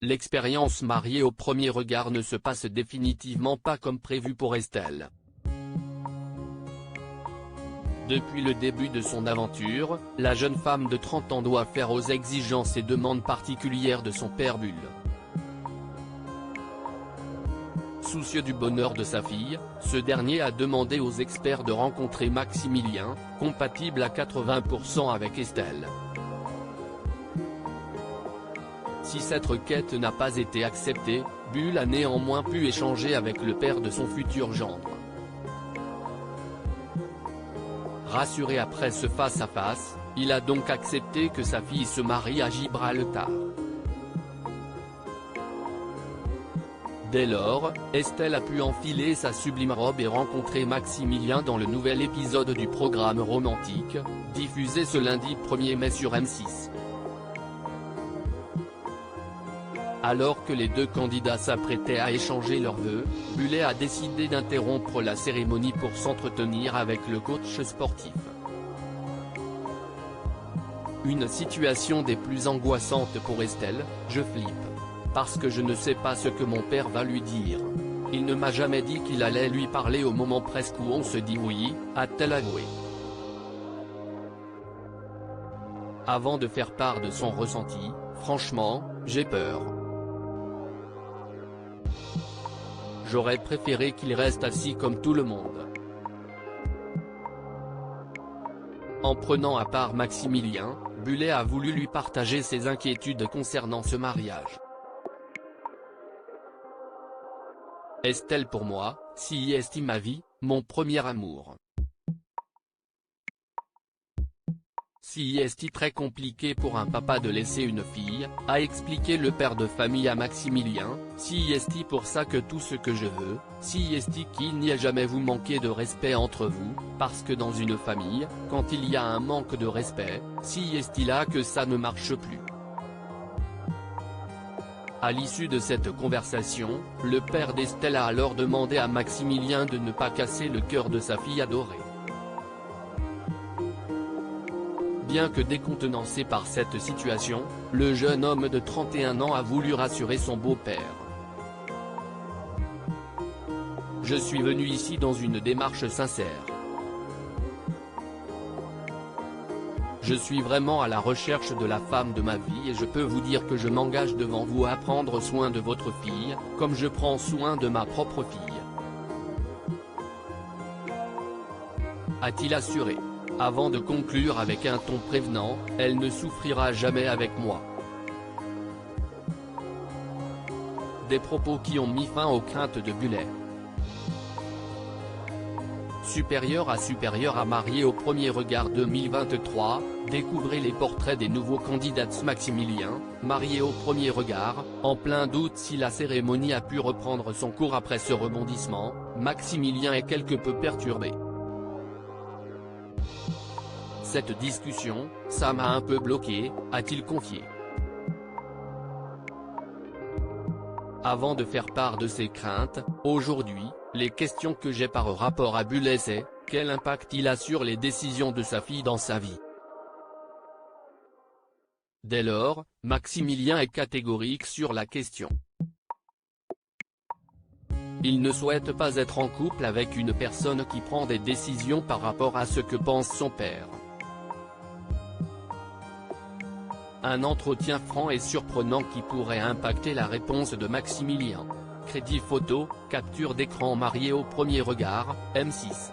l'expérience mariée au premier regard ne se passe définitivement pas comme prévu pour Estelle. Depuis le début de son aventure, la jeune femme de 30 ans doit faire aux exigences et demandes particulières de son père Bull. Soucieux du bonheur de sa fille, ce dernier a demandé aux experts de rencontrer Maximilien, compatible à 80% avec Estelle. Si cette requête n'a pas été acceptée, Bull a néanmoins pu échanger avec le père de son futur gendre. Rassuré après ce face-à-face, il a donc accepté que sa fille se marie à Gibraltar. Dès lors, Estelle a pu enfiler sa sublime robe et rencontrer Maximilien dans le nouvel épisode du programme romantique, diffusé ce lundi 1er mai sur M6. Alors que les deux candidats s'apprêtaient à échanger leurs vœux, Bull a décidé d'interrompre la cérémonie pour s'entretenir avec le coach sportif. Une situation des plus angoissantes pour Estelle: je flippe. Parce que je ne sais pas ce que mon père va lui dire. Il ne m'a jamais dit qu'il allait lui parler au moment presque où on se dit oui, a-t-elle avoué. Avant de faire part de son ressenti: franchement, j'ai peur. J'aurais préféré qu'il reste assis comme tout le monde. En prenant à part Maximilien, Bull a voulu lui partager ses inquiétudes concernant ce mariage. Estelle pour moi, si est ma vie, mon premier amour. Si est très compliqué pour un papa de laisser une fille, a expliqué le père de famille à Maximilien, si est pour ça que tout ce que je veux, si est qu'il n'y a jamais vous manquer de respect entre vous, parce que dans une famille, quand il y a un manque de respect, si est là que ça ne marche plus. À l'issue de cette conversation, le père d'Estelle a alors demandé à Maximilien de ne pas casser le cœur de sa fille adorée. Bien que décontenancé par cette situation, le jeune homme de 31 ans a voulu rassurer son beau-père. Je suis venu ici dans une démarche sincère. Je suis vraiment à la recherche de la femme de ma vie et je peux vous dire que je m'engage devant vous à prendre soin de votre fille, comme je prends soin de ma propre fille. A-t-il assuré. Avant de conclure avec un ton prévenant: elle ne souffrira jamais avec moi. Des propos qui ont mis fin aux craintes de Bull. Supérieur à marié au premier regard 2023, découvrez les portraits des nouveaux candidats. Maximilien, marié au premier regard, en plein doute si la cérémonie a pu reprendre son cours après ce rebondissement, Maximilien est quelque peu perturbé. Cette discussion, ça m'a un peu bloqué, a-t-il confié. Avant de faire part de ses craintes, aujourd'hui, les questions que j'ai par rapport à Bull c'est: quel impact il a sur les décisions de sa fille dans sa vie. Dès lors, Maximilien est catégorique sur la question. Il ne souhaite pas être en couple avec une personne qui prend des décisions par rapport à ce que pense son père. Un entretien franc et surprenant qui pourrait impacter la réponse de Maximilien. Crédit photo, capture d'écran marié au premier regard, M6.